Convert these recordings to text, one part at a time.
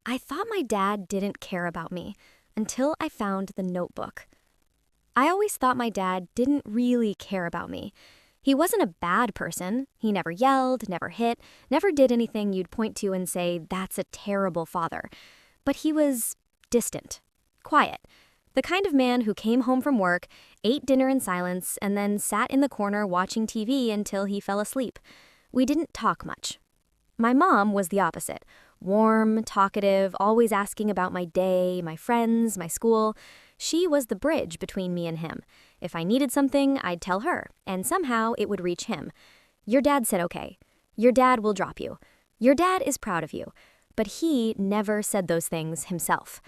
I thought my dad didn't care about me until I found the notebook. I always thought my dad didn't really care about me. He wasn't a bad person. He never yelled, never hit, never did anything you'd point to and say, that's a terrible father. But he was distant, quiet. The kind of man who came home from work, ate dinner in silence, and then sat in the corner watching TV until he fell asleep. We didn't talk much. My mom was the opposite. Warm, talkative, always asking about my day, my friends, my school. She was the bridge between me and him. If I needed something, I'd tell her, and somehow it would reach him. Your dad said okay. Your dad will drop you. Your dad is proud of you. But he never said those things himself.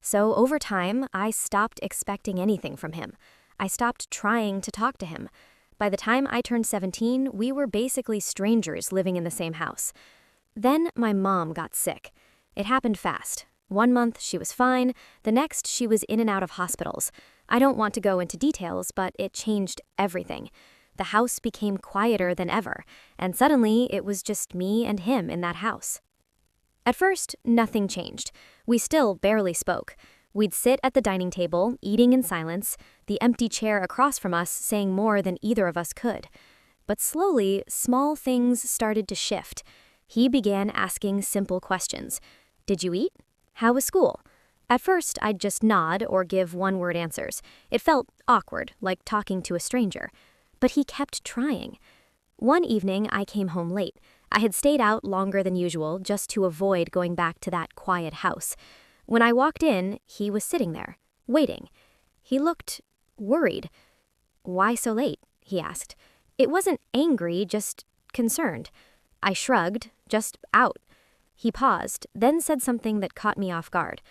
So over time, I stopped expecting anything from him. I stopped trying to talk to him. By the time I turned 17, we were basically strangers living in the same house. Then my mom got sick. It happened fast. 1 month she was fine, the next she was in and out of hospitals. I don't want to go into details, but it changed everything. The house became quieter than ever, and suddenly it was just me and him in that house. At first, nothing changed. We still barely spoke. We'd sit at the dining table, eating in silence, the empty chair across from us saying more than either of us could. But slowly, small things started to shift. He began asking simple questions. Did you eat? How was school? At first, I'd just nod or give one-word answers. It felt awkward, like talking to a stranger. But he kept trying. One evening, I came home late. I had stayed out longer than usual just to avoid going back to that quiet house. When I walked in, he was sitting there, waiting. He looked worried. Why so late? He asked. It wasn't angry, just concerned. I shrugged, just out. He paused, then said something that caught me off guard.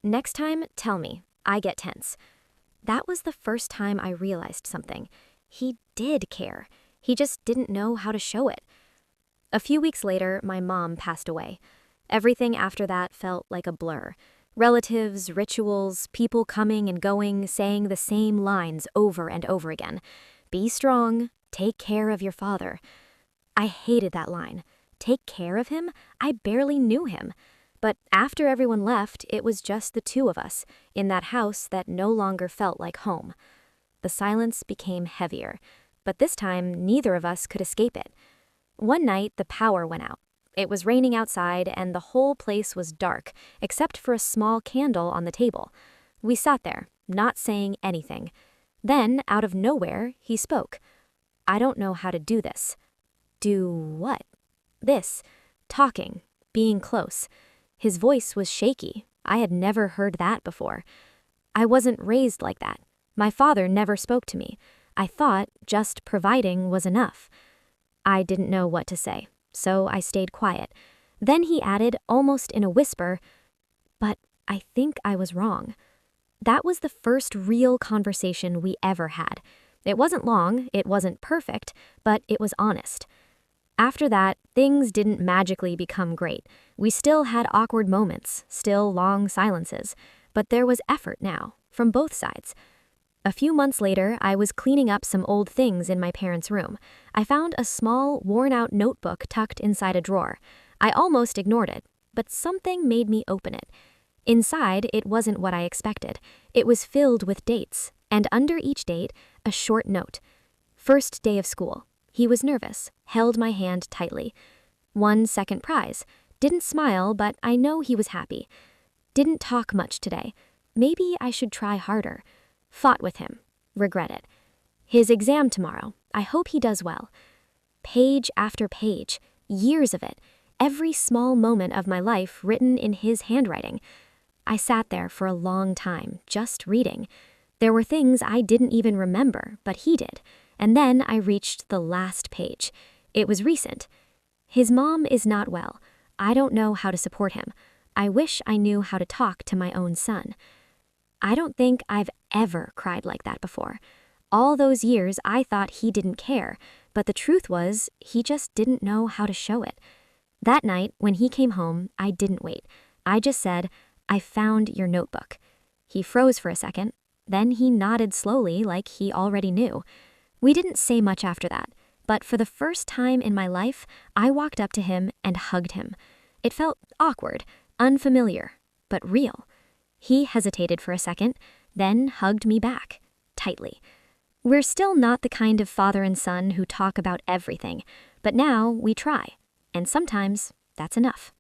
Next time, tell me. I get tense. That was the first time I realized something. He did care. He just didn't know how to show it. A few weeks later, my mom passed away. Everything after that felt like a blur. Relatives, rituals, people coming and going, saying the same lines over and over again. Be strong. Take care of your father. I hated that line. Take care of him? I barely knew him. But after everyone left, it was just the two of us, in that house that no longer felt like home. The silence became heavier, but this time neither of us could escape it. One night, the power went out. It was raining outside, and the whole place was dark, except for a small candle on the table. We sat there, not saying anything. Then, out of nowhere, he spoke. I don't know how to do this. Do what? This. Talking. Being close. His voice was shaky. I had never heard that before. I wasn't raised like that. My father never spoke to me. I thought just providing was enough. I didn't know what to say, so I stayed quiet. Then he added, almost in a whisper, but I think I was wrong. That was the first real conversation we ever had. It wasn't long, it wasn't perfect, but it was honest. After that, things didn't magically become great. We still had awkward moments, still long silences, but there was effort now, from both sides. A few months later, I was cleaning up some old things in my parents' room. I found a small, worn-out notebook tucked inside a drawer. I almost ignored it, but something made me open it. Inside, it wasn't what I expected. It was filled with dates, and under each date, a short note. First day of school. He was nervous, held my hand tightly. Won second prize. Didn't smile, but I know he was happy. Didn't talk much today. Maybe I should try harder. Fought with him. Regret it. His exam tomorrow. I hope he does well. Page after page. Years of it. Every small moment of my life written in his handwriting. I sat there for a long time, just reading. There were things I didn't even remember, but he did. And then I reached the last page. It was recent. His mom is not well. I don't know how to support him. I wish I knew how to talk to my own son. I don't think I've ever cried like that before. All those years I thought he didn't care, but the truth was he just didn't know how to show it. That night, when he came home, I didn't wait. I just said, I found your notebook. He froze for a second. Then he nodded slowly like he already knew. We didn't say much after that, but for the first time in my life, I walked up to him and hugged him. It felt awkward, Unfamiliar, but real. He hesitated for a second, then hugged me back, tightly. We're still not the kind of father and son who talk about everything, but now we try, and sometimes that's enough.